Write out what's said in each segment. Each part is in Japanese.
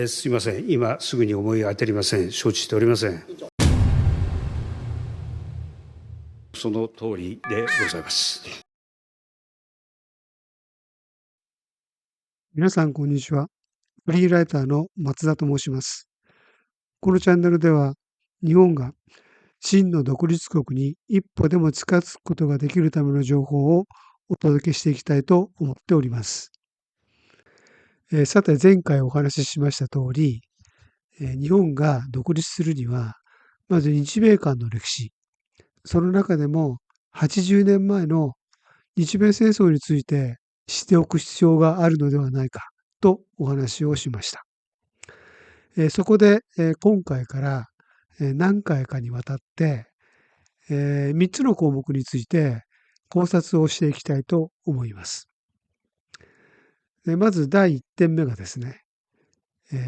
すみません。今すぐに思い当たりません。承知しておりません。その通りでございます。皆さん、こんにちは。フリーライターの松田と申します。このチャンネルでは、日本が真の独立国に一歩でも近づくことができるための情報をお届けしていきたいと思っております。さて、前回お話ししました通り、日本が独立するには、まず日米間の歴史、その中でも80年前の日米戦争について知っておく必要があるのではないかとお話をしました。そこで、今回から、何回かにわたって、3つの項目について考察をしていきたいと思います。まず第1点目がですね、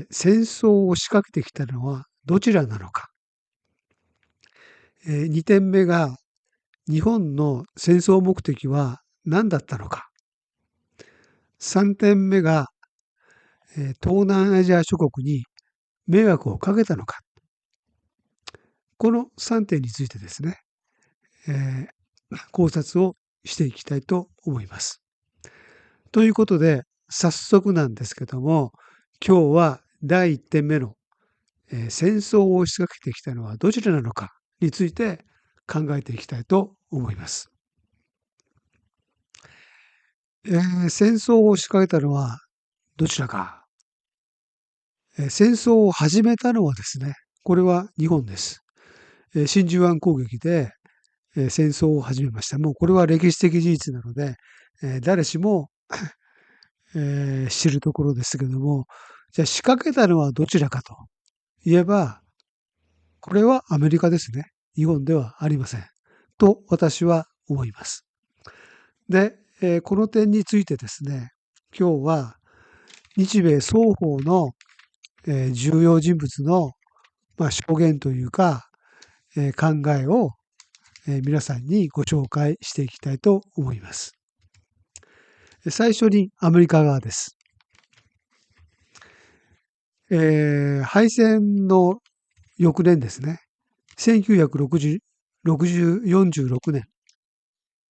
戦争を仕掛けてきたのはどちらなのか。2点目が日本の戦争目的は何だったのか。3点目が、東南アジア諸国に迷惑をかけたのか。この3点についてですね、考察をしていきたいと思います。ということで、早速なんですけども、今日は第1点目の、戦争を仕掛けてきたのはどちらなのかについて考えていきたいと思います。戦争を仕掛けたのはどちらか。戦争を始めたのはですね、これは日本です。真珠湾攻撃で、戦争を始めました。もうこれは歴史的事実なので、誰しも知るところですけども、じゃあ仕掛けたのはどちらかと言えば、これはアメリカですね。日本ではありません。と私は思います。で、この点についてですね、今日は日米双方の、重要人物の、証言というか、考えを、皆さんにご紹介していきたいと思います。最初にアメリカ側です。敗戦の翌年ですね。1946 46年、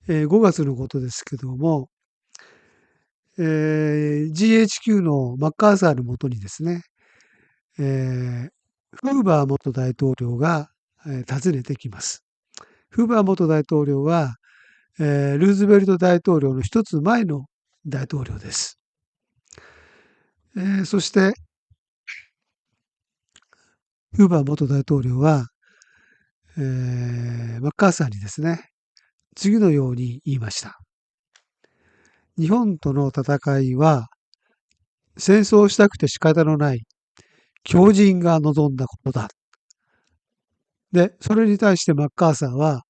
5月のことですけども、GHQ のマッカーサーのもとにですね、フーバー元大統領が、訪ねてきます。フーバー元大統領は、ルーズベルト大統領の一つ前の大統領です。そして、フーバー元大統領は、マッカーサーにですね、次のように言いました。日本との戦いは戦争したくて仕方のない強人が望んだことだ。で、それに対してマッカーサーは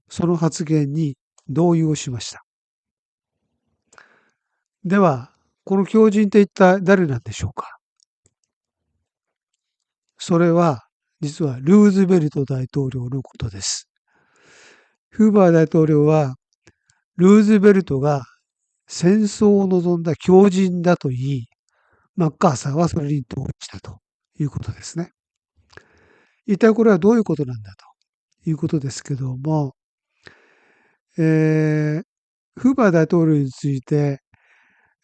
その発言に同意をしました。では、この強人って一体誰なんでしょうか。それは実はルーズベルト大統領のことです。フーバー大統領はルーズベルトが戦争を望んだ強人だと言い、マッカーサーはそれに同意したということですね。一体これはどういうことなんだということですけども、フーバー大統領について、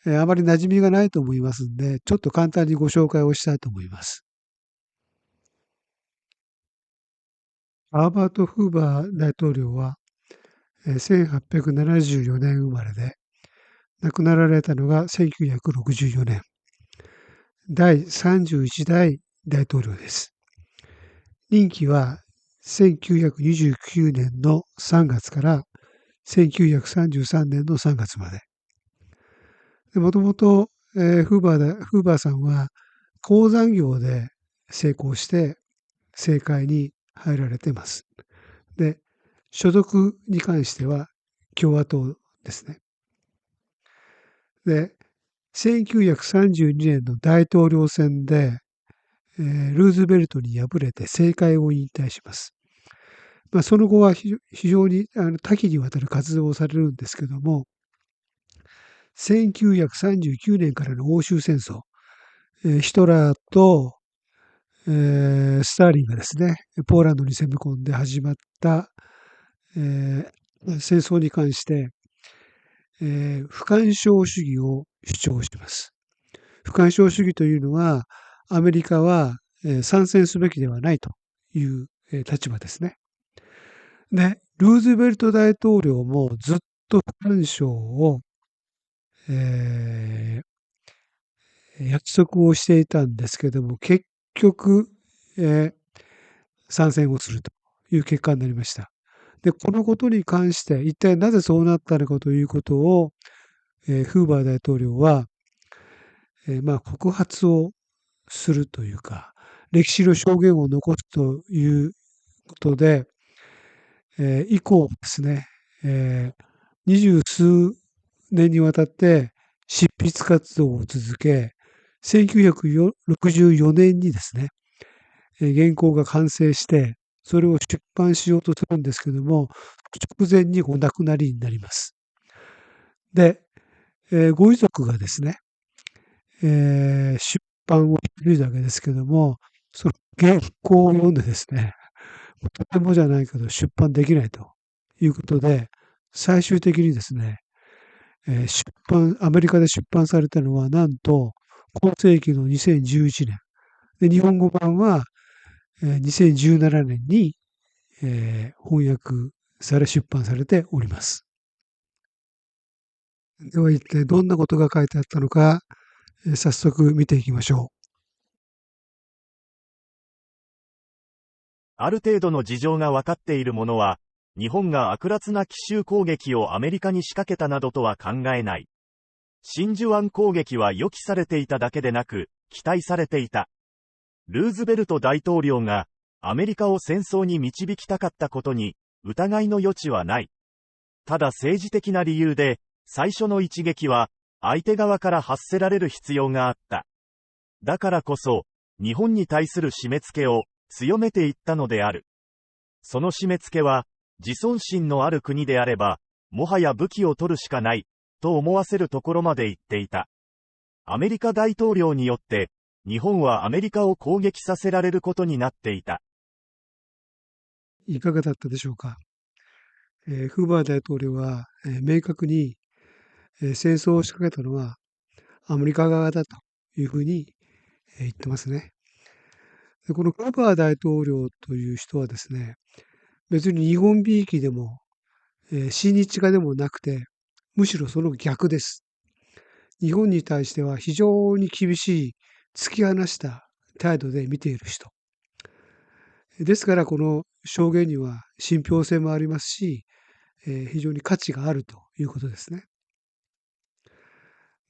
あまり馴染みがないと思いますんで、ちょっと簡単にご紹介をしたいと思います。アーバート・フーバー大統領は、1874年生まれで、亡くなられたのが1964年。第31代大統領です。任期は1929年の3月から1933年の3月まで。もともとフーバーさんは鉱山業で成功して政界に入られています。で、所属に関しては共和党ですね。で、1932年の大統領選で、ルーズベルトに敗れて政界を引退します。その後は非常に多岐にわたる活動をされるんですけども、1939年からの欧州戦争、ヒトラーと、スターリンがですね、ポーランドに攻め込んで始まった、戦争に関して、不干渉主義を主張しています。不干渉主義というのは、アメリカは、参戦すべきではないという、立場ですね。で、ルーズベルト大統領もずっと不干渉を、え約束をしていたんですけども、結局、え参戦をするという結果になりました。で、このことに関して、一体なぜそうなったのかということを、フーバー大統領は、告発をするというか、歴史の証言を残すということで、以降ですね、二十数年にわたって執筆活動を続け、1964年にですね、原稿が完成して、それを出版しようとするんですけども、直前にお亡くなりになります。で、ご遺族がですね、出版をしているわけですけども、その原稿を読んでですね、とてもじゃないけど出版できないということで、最終的にですね、アメリカで出版されたのは、なんと、今世紀の2011年。で、日本語版は、2017年に、翻訳され出版されております。では一体どんなことが書いてあったのか、早速見ていきましょある程度の事情が分かっているものは、日本が悪辣な奇襲攻撃をアメリカに仕掛けたなどとは考えない。真珠湾攻撃は予期されていただけでなく、期待されていた。ルーズベルト大統領がアメリカを戦争に導きたかったことに疑いの余地はない。ただ政治的な理由で、最初の一撃は相手側から発せられる必要があった。だからこそ、日本に対する締め付けを強めていったのである。その締め付けは、自尊心のある国であれば、もはや武器を取るしかない、と思わせるところまで言っていた。アメリカ大統領によって、日本はアメリカを攻撃させられることになっていた。う。いかがだったでしょうか。フーバー大統領は、明確に、戦争を仕掛けたのはアメリカ側だというふうに、言ってますね。でこのフーバー大統領という人はですね、別に日本びいきでも、親日家でもなくて、むしろその逆です。日本に対しては非常に厳しい突き放した態度で見ている人。ですからこの証言には信憑性もありますし、非常に価値があるということですね。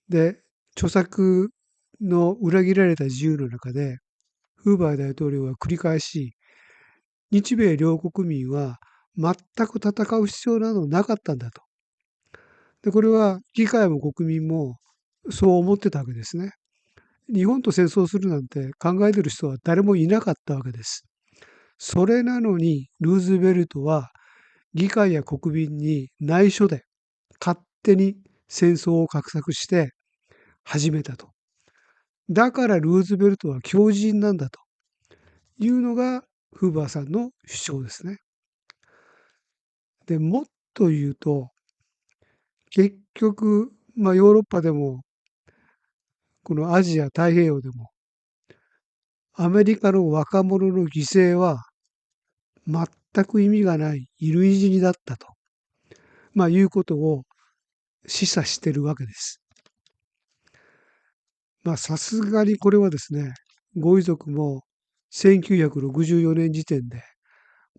で、著作の裏切られた自由の中で、フーバー大統領は繰り返し、日米両国民は全く戦う必要などなかったんだと。で、これは議会も国民もそう思ってたわけですね。日本と戦争するなんて考えてる人は誰もいなかったわけです。それなのにルーズベルトは議会や国民に内緒で勝手に戦争を画策して始めたと。だからルーズベルトは強人なんだというのがフーバーさんの主張ですね。で、もっと言うと、結局、ヨーロッパでも、このアジア太平洋でも、アメリカの若者の犠牲は全く意味がない衣類死にだったと、いうことを示唆しているわけです。さすがにこれはですね、ご遺族も1964年時点で、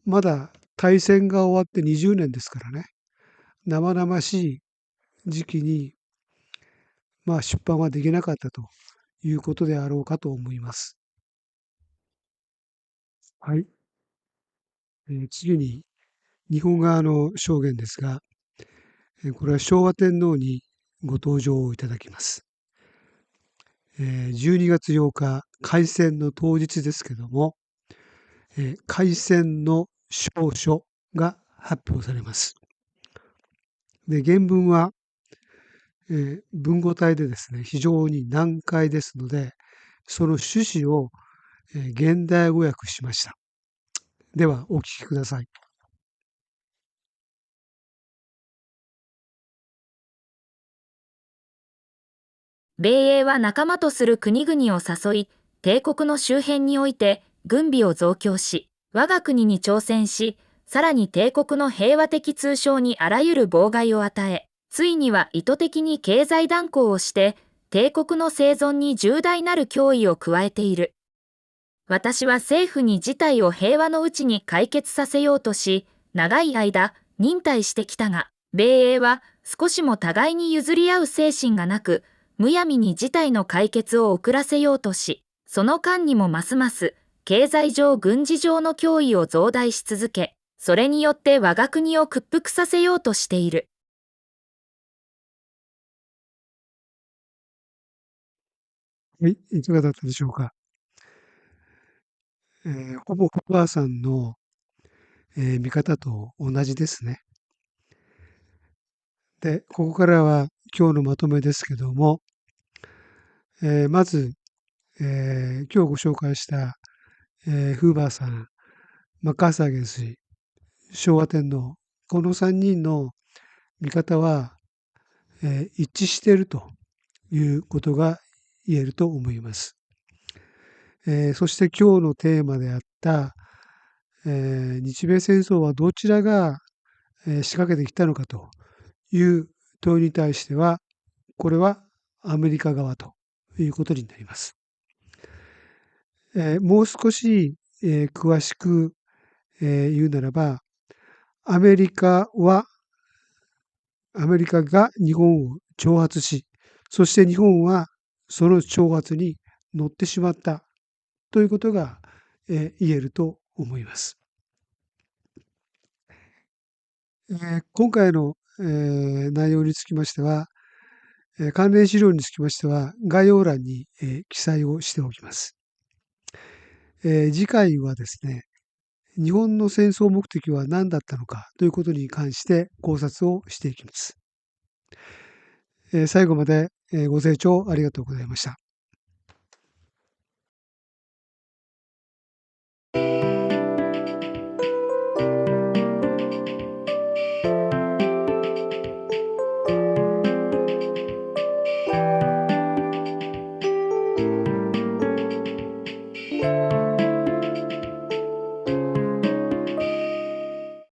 まだ大戦が終わって20年ですからね、生々しい時期に、出版はできなかったということであろうかと思います。はい。次に、日本側の証言ですが、これは昭和天皇にご登場いただきます。12月8日、開戦の当日ですけども、開戦の詔書が発表されます。で、原文は、文語体でですね、非常に難解ですので、その趣旨を現代語訳しました。では、お聞きください。米英は仲間とする国々を誘い、帝国の周辺において軍備を増強し、我が国に挑戦し、さらに帝国の平和的通商にあらゆる妨害を与え、ついには意図的に経済断交をして、帝国の生存に重大なる脅威を加えている。私は政府に事態を平和のうちに解決させようとし、長い間忍耐してきたが、米英は少しも互いに譲り合う精神がなく、むやみに事態の解決を遅らせようとし、その間にもますます経済上軍事上の脅威を増大し続け、それによって我が国を屈服させようとしている。はい、いかがだったでしょうか。ほぼコバーさんの、見方と同じですね。で、ここからは今日のまとめですけども、まず、今日ご紹介した、フーバーさん、マッカーサー元帥、昭和天皇、この3人の見方は、一致しているということが言えると思います。そして今日のテーマであった、日米戦争はどちらが仕掛けてきたのかという問いに対しては、これはアメリカ側ということになります。もう少し、詳しく、言うならば、アメリカが日本を挑発し、そして日本はその挑発に乗ってしまったということが、言えると思います。今回の、内容につきましては、関連資料につきましては概要欄に、記載をしておきます。次回はですね、日本の戦争目的は何だったのかということに関して考察をしていきます。最後までご清聴ありがとうございました。